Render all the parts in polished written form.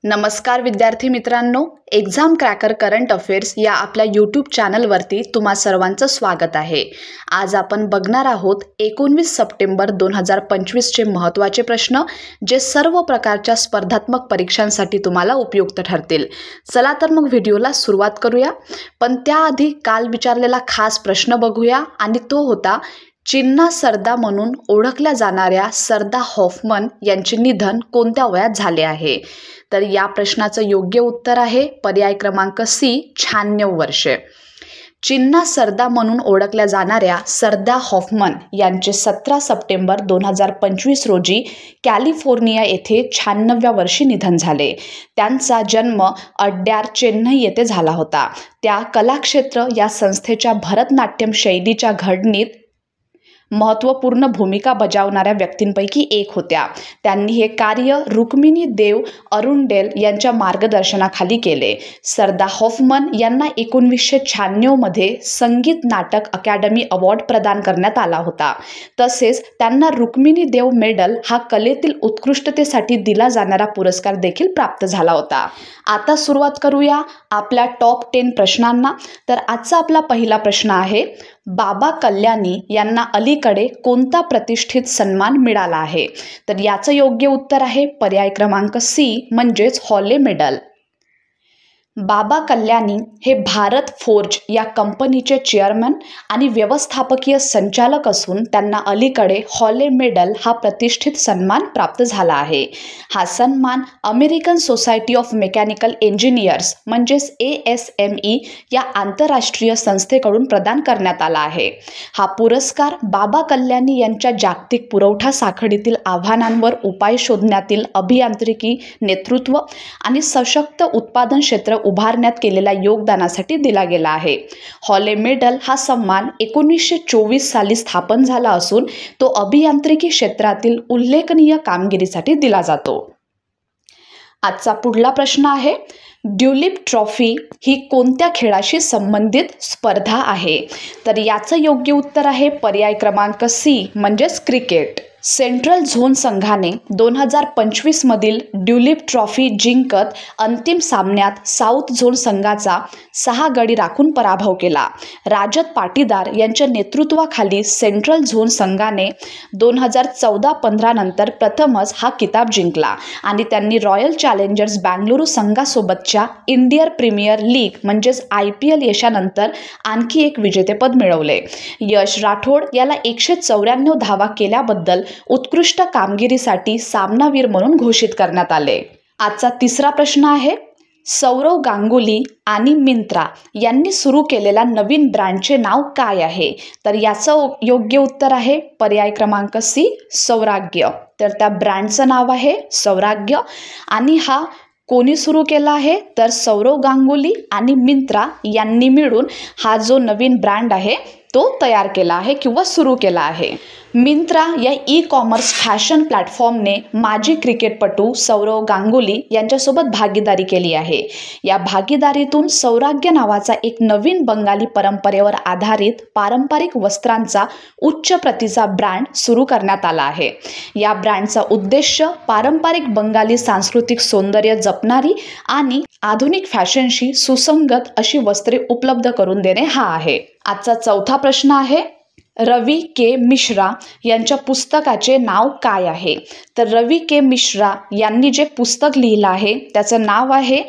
नमस्कार विद्यार्थी मित्रांनो, एक्झाम क्रॅकर करंट अफेअर्स या आपल्या यूट्यूब चॅनलवरती तुम्हा सर्वांचं स्वागत आहे. आज आपण बघणार आहोत 19 सप्टेंबर 2025चे महत्त्वाचे प्रश्न, जे सर्व प्रकारच्या स्पर्धात्मक परीक्षांसाठी तुम्हाला उपयुक्त ठरतील. चला तर मग व्हिडिओला सुरुवात करूया. पण त्याआधी काल विचारलेला खास प्रश्न बघूया आणि तो होता, चिन्ना सरदा म्हणून ओळखल्या जाणाऱ्या सरदा हॉफमन यांचे निधन कोणत्या वयात झाले आहे? तर या प्रश्नाचं योग्य उत्तर आहे पर्याय क्रमांक सी, 96 वर्षे. चिन्ना सरदा म्हणून ओळखल्या जाणाऱ्या सरदा हॉफमन यांचे 17 सप्टेंबर 2025 रोजी कॅलिफोर्निया येथे 96व्या वर्षी निधन झाले. त्यांचा जन्म अड्यार, चेन्नई येथे झाला होता. त्या कलाक्षेत्र या संस्थेच्या भरतनाट्यम शैलीच्या घडणीत महत्त्वपूर्ण भूमिका बजावणाऱ्या व्यक्तींपैकी एक होत्या. त्यांनी हे कार्य रुक्मिणी देव अरुंडेल यांच्या मार्गदर्शनाखाली केले. सरदा हॉफमन यांना 1996 मध्ये संगीत नाटक अकादमी अवॉर्ड प्रदान करण्यात आला होता. तसेच त्यांना रुक्मिणी देव मेडल हा कलेतील उत्कृष्टतेसाठी दिला जाणारा पुरस्कार देखील प्राप्त झाला होता. आता सुरुवात करूया आपल्या टॉप 10 प्रश्नांना. तर आजचा आपला पहिला प्रश्न आहे, बाबा कल्याणी यांना अलीकडे कोणता प्रतिष्ठित सन्मान मिळाला आहे? तर याचं योग्य उत्तर आहे पर्याय क्रमांक सी, म्हणजेच हॉले मेडल. बाबा कल्याणी हे भारत फोर्ज या कंपनीचे चेअरमन आणि व्यवस्थापकीय संचालक असून त्यांना अलीकडे हॉले मेडल हा प्रतिष्ठित सन्मान प्राप्त झाला आहे. हा सन्मान American society of mechanical engineers म्हणजेच ASME या आंतरराष्ट्रीय संस्थेकडून प्रदान करण्यात आला आहे. हा पुरस्कार बाबा कल्याणी यांच्या जागतिक पुरवठा साखळीतील आव्हानांवर उपाय शोधण्यातील अभियांत्रिकी नेतृत्व आणि सशक्त उत्पादन क्षेत्र उभारण्यात केलेल्या योगदानासाठी दिला गेला आहे. हॉले मेडल हा सन्मान 1924 साली स्थापन झाला असून तो अभियांत्रिकी क्षेत्रातील उल्लेखनीय कामगिरीसाठी दिला जातो. आजचा पुढला प्रश्न आहे, ड्युलिप ट्रॉफी ही कोणत्या खेळाशी संबंधित स्पर्धा आहे? तर याचं योग्य उत्तर आहे पर्याय क्रमांक सी, म्हणजेच क्रिकेट. सेंट्रल झोन संघाने 2025 मधील ड्युलिप ट्रॉफी जिंकत अंतिम सामन्यात साऊथ झोन संघाचा 6 गडी राखून पराभव केला. राजत पाटीदार यांच्या नेतृत्वाखाली सेंट्रल झोन संघाने 2014-15 नंतर प्रथमच हा किताब जिंकला आणि त्यांनी रॉयल चॅलेंजर्स बँगळुरू संघासोबतच्या इंडियन प्रीमियर लीग म्हणजेच IPL यशानंतर आणखी एक विजेतेपद मिळवले. यश राठोड याला 194 धावा केल्याबद्दल उत्कृष्ट कामगिरीसाठी सामनावीर म्हणून घोषित करण्यात आले. आजचा तिसरा प्रश्न आहे, सौरव गांगुली आणि मिंत्रा यांनी सुरू केलेल्या नवीन ब्रँडचे नाव काय आहे? तर याचं योग्य उत्तर आहे पर्याय क्रमांक सी, सौराग्य. तर त्या ब्रँडचं नाव आहे सौराग्य आणि हा कोणी सुरू केला आहे? तर सौरव गांगुली आणि मिंत्रा यांनी मिळून हा जो नवीन ब्रँड आहे तो तयार केला आहे किंवा सुरू केला आहे. मिंत्रा या ई-कॉमर्स फॅशन प्लॅटफॉर्मने माजी क्रिकेटपटू सौरव गांगुली यांच्यासोबत भागीदारी केली आहे. या भागीदारीतून सौराग्य नावाचा एक नवीन बंगाली परंपरेवर आधारित पारंपरिक वस्त्रांचा उच्च प्रतीचा ब्रँड सुरू करण्यात आला आहे. या ब्रँडचा उद्देश पारंपरिक बंगाली सांस्कृतिक सौंदर्य जपणारी आणि आधुनिक फॅशनशी सुसंगत अशी वस्त्रे उपलब्ध करून देणे हा आहे. आजचा चौथा प्रश्न आहे, रवी के मिश्रा यांच्या पुस्तकाचे नाव काय आहे? तर रवी के मिश्रा यांनी जे पुस्तक लिहिलं आहे त्याचं नाव आहे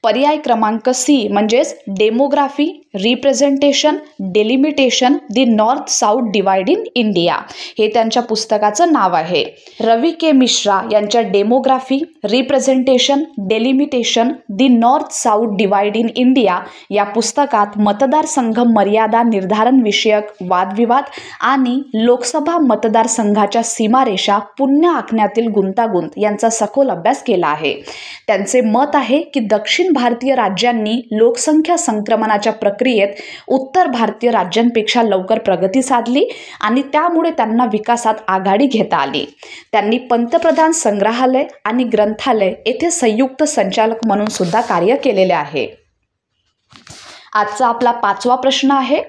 पर्याय क्रमांक सी, म्हणजेच demography, representation, delimitation the north south divide in India. हे त्यांच्या पुस्तकाचं नाव आहे. रवी के मिश्रा यांच्या demography, representation, delimitation the north south divide in India या पुस्तकात मतदारसंघ मर्यादा निर्धारण विषयक वादविवाद आणि लोकसभा मतदारसंघाच्या सीमारेषा पुन्हा आखण्यातील गुंतागुंत यांचा सखोल अभ्यास केला आहे. त्यांचे मत आहे की दक्षिण भारतीय राज्यांनी लोकसंख्या संक्रमणाच्या प्रक्रियेत उत्तर भारतीय राज्यांपेक्षा लवकर प्रगती साधली आणि त्यामुळे त्यांना विकासात आघाडी घेता आली. त्यांनी पंतप्रधान संग्रहालय आणि ग्रंथालय येथे संयुक्त संचालक म्हणून सुद्धा कार्य केलेले आहे. आजचा आपला पाचवा प्रश्न आहे,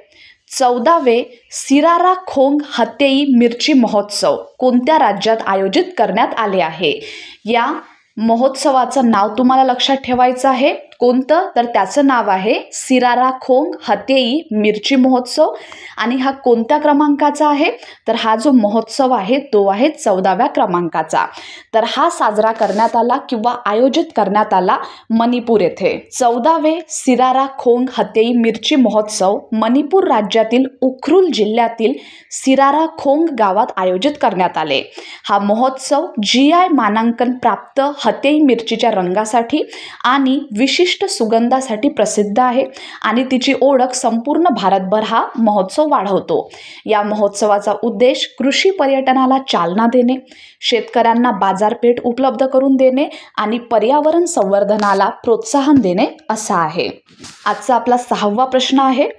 14वे सिरारा खोंग हत्तेई मिरची महोत्सव कोणत्या राज्यात आयोजित करण्यात आले आहे? या महोत्सवाचं नाव तुम्हाला लक्षात ठेवायचं आहे. कोणतं? तर त्याचं नाव आहे सिराराखोंग हतेई मिरची महोत्सव. आणि हा कोणत्या क्रमांकाचा आहे? तर हा जो महोत्सव आहे तो आहे 14व्या क्रमांकाचा. तर हा साजरा करण्यात आला किंवा आयोजित करण्यात आला मणिपूर येथे. 14वे सिराराखोंग हतेई मिरची महोत्सव मणिपूर राज्यातील उखरुल जिल्ह्यातील सिराराखोंग गावात आयोजित करण्यात आले. हा महोत्सव GI मानांकन प्राप्त हतेई मिरचीच्या रंगासाठी आणि विशिष्ट सुगंधासाठी प्रसिद्ध आहे आणि तिची ओळख संपूर्ण भारतभर हा महोत्सव वाढवतो. या महोत्सवाचा उद्देश कृषी पर्यटनाला चालना देणे, शेतकऱ्यांना बाजारपेठ उपलब्ध करून देणे आणि पर्यावरण संवर्धनाला प्रोत्साहन देणे असा आहे. आजचा आपला 6वा प्रश्न आहे.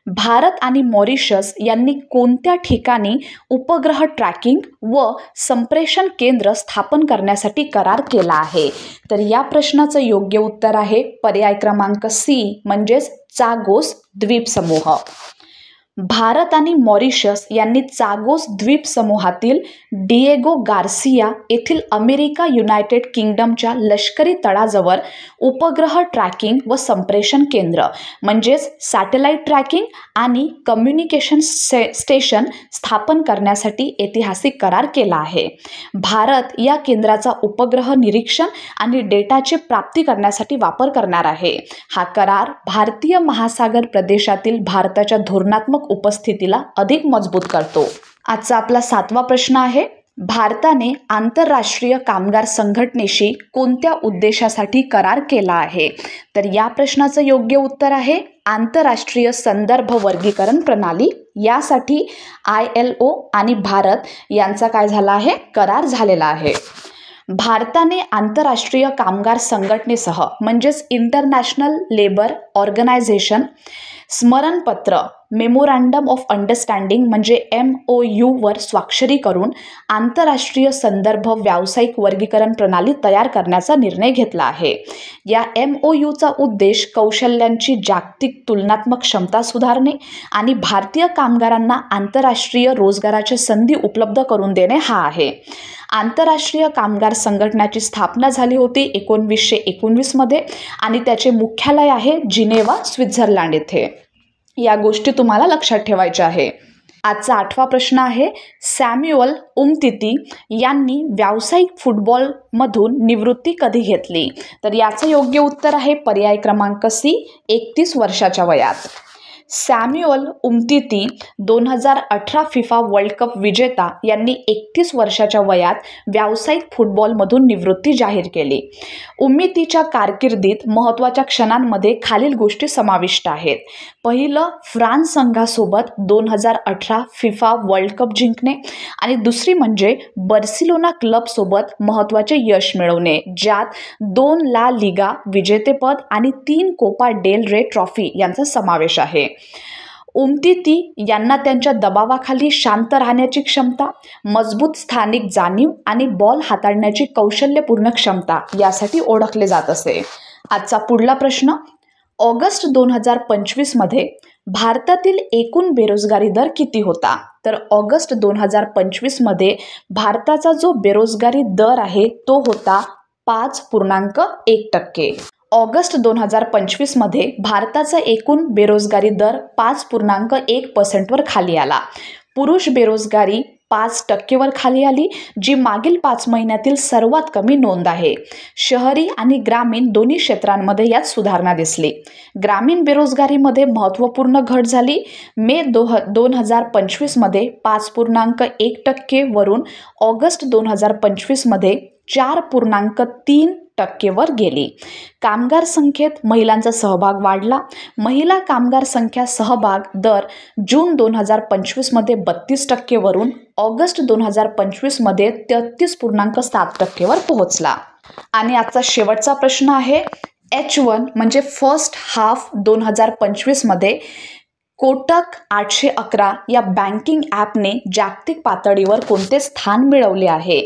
भारत आणि मॉरिशस यांनी कोणत्या ठिकाणी उपग्रह ट्रॅकिंग व संप्रेषण केंद्र स्थापन करण्यासाठी करार केला आहे? तर या प्रश्नाचं योग्य उत्तर आहे पर्याय क्रमांक C म्हणजेच चागोस द्वीपसमूह. भारत आणि मॉरिशस यांनी चागोस द्वीपसमूहातील डिएगो गार्सिया येथील अमेरिका युनायटेड किंगडमच्या लष्करी तळाजवळ उपग्रह ट्रॅकिंग व संप्रेषण केंद्र म्हणजेच सॅटेलाइट ट्रॅकिंग आणि कम्युनिकेशन स्टेशन स्थापन करण्यासाठी ऐतिहासिक करार केला आहे. भारत या केंद्राचा उपग्रह निरीक्षण आणि डेटाचे प्राप्ती करण्यासाठी वापर करणार आहे. हा करार भारतीय महासागर प्रदेशातील भारताच्या धोरणात्मक उपस्थितीला अधिक मजबूत करतो. आजचा आपला 7वा प्रश्न आहे. भारताने आंतरराष्ट्रीय कामगार संघटनेशी कोणत्या उद्देशासाठी करार केला आहे? तर या प्रश्नाचं योग्य उत्तर आहे आंतरराष्ट्रीय संदर्भ वर्गीकरण प्रणाली. यासाठी ILO आणि भारत यांचा काय झाला आहे? करार झालेला आहे. भारताने आंतरराष्ट्रीय कामगार संघटनेसह म्हणजेच इंटरनॅशनल लेबर ऑर्गनायझेशन स्मरणपत्र मेमोरँडम ऑफ अंडरस्टँडिंग म्हणजे MOU वर स्वाक्षरी करून आंतरराष्ट्रीय संदर्भ व्यावसायिक वर्गीकरण प्रणाली तयार करण्याचा निर्णय घेतला आहे. या MOUचा उद्देश कौशल्यांची जागतिक तुलनात्मक क्षमता सुधारणे आणि भारतीय कामगारांना आंतरराष्ट्रीय रोजगाराच्या संधी उपलब्ध करून देणे हा आहे. आंतरराष्ट्रीय कामगार संघटनेची स्थापना झाली होती 1919 मध्ये आणि त्याचे मुख्यालय आहे जिनेवा, स्वित्झर्लंड येथे. या गोष्टी तुम्हाला लक्षात ठेवायच्या आहे. आजचा 8वा प्रश्न आहे. सॅम्युअल उमतीती यांनी व्यावसायिक फुटबॉलमधून निवृत्ती कधी घेतली? तर याचं योग्य उत्तर आहे पर्याय क्रमांक C 31 वर्षाच्या वयात. सॅम्युअल उमतीती 2018 फिफा वर्ल्ड कप विजेता यांनी 31 वर्षाच्या वयात व्यावसायिक फुटबॉलमधून निवृत्ती जाहीर केली. उमतीतीच्या कारकिर्दीत महत्त्वाच्या क्षणांमध्ये खालील गोष्टी समाविष्ट आहेत. पहिलं, फ्रान्स संघासोबत 2018 फिफा वर्ल्ड कप जिंकणे आणि दुसरी म्हणजे बार्सिलोना क्लबसोबत महत्त्वाचे यश मिळवणे, ज्यात 2 ला लिगा विजेतेपद आणि 3 कोपा डेल रे ट्रॉफी यांचा समावेश आहे. उमतीती यांना त्यांच्या दबावाखाली शांत राहण्याची क्षमता, मजबूत स्थानिक जाणीव आणि बॉल हाताळण्याची कौशल्यपूर्ण क्षमता यासाठी ओळखले जात असे. आजचा पुढला प्रश्न. ऑगस्ट 2025 मध्ये भारतातील एकूण बेरोजगारी दर किती होता? तर ऑगस्ट 2025 मध्ये भारताचा जो बेरोजगारी दर आहे तो होता 5.1%. ऑगस्ट 2025 मध्ये भारताचा एकूण बेरोजगारी दर 5.1% वर खाली आला. पुरुष बेरोजगारी 5% वर खाली आली, जी मागील 5 महिन्यातील सर्वात कमी नोंद आहे. शहरी आणि ग्रामीण दोन्ही क्षेत्रांमध्ये यात सुधारणा दिसली. ग्रामीण बेरोजगारीमध्ये महत्त्वपूर्ण घट झाली. मे 2025 मध्ये 5.1% वरून ऑगस्ट 2025 मध्ये 4.3% वर गेली. कामगार संख्येत महिलांचा सहभाग वाढला. महिला कामगार संख्या सहभाग दर जून 2025 मध्ये 32% वरून ऑगस्ट 2025 मध्ये 33.7% वर पोहोचला. आणि आजचा शेवटचा प्रश्न आहे. H1 म्हणजे फर्स्ट हाफ 2025 मध्ये कोटक 811 या बँकिंग ॲपने जागतिक पातळीवर कोणते स्थान मिळवले आहे?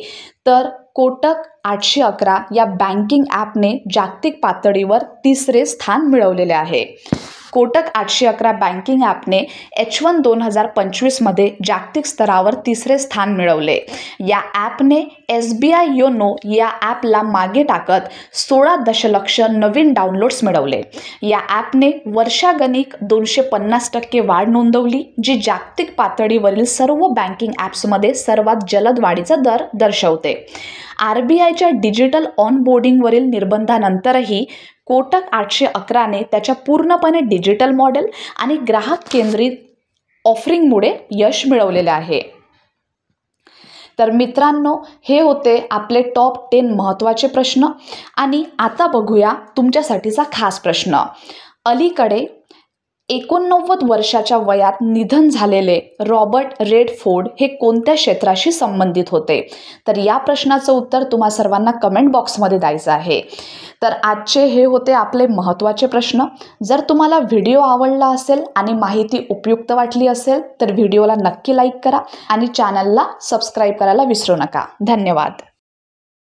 तर कोटक 811 या बँकिंग ॲपने जागतिक पातळीवर 3रे स्थान मिळवलेले आहे. कोटक 811 बँकिंग ॲपने H1 2025मध्ये जागतिक स्तरावर 3रे स्थान मिळवले। या ॲपने SBI योनो या ॲपला मागे टाकत 16 दशलक्ष नवीन डाउनलोड्स मिळवले। या ॲपने वर्षागणिक 250% वाढ नोंदवली, जी जागतिक पातळीवरील सर्व बँकिंग ॲप्समध्ये सर्वात जलद वाढीचा दर दर्शवते। RBIच्या डिजिटल ऑनबोर्डिंगवरील निर्बंधानंतरही कोटक 811ने त्याच्या पूर्णपणे डिजिटल मॉडेल आणि ग्राहक केंद्रित ऑफरिंगमुळे यश मिळवलेले आहे। तर मित्रांनो, हे होते आपले टॉप 10 महत्त्वाचे प्रश्न आणि आता बघूया तुमच्यासाठीचा खास प्रश्न। अलीकडे 89 वर्षाच्या वयात निधन झालेले रॉबर्ट रेडफोर्ड हे कोणत्या क्षेत्राशी संबंधित होते? तर या प्रश्नाचं उत्तर तुम्हा सर्वांना कमेंट बॉक्समध्ये द्यायचं आहे। तर आजचे हे होते आपले महत्त्वाचे प्रश्न। जर तुम्हाला व्हिडिओ आवडला असेल आणि माहिती उपयुक्त वाटली असेल तर व्हिडिओला नक्की लाईक करा आणि चॅनलला सबस्क्राईब करायला विसरू नका। धन्यवाद।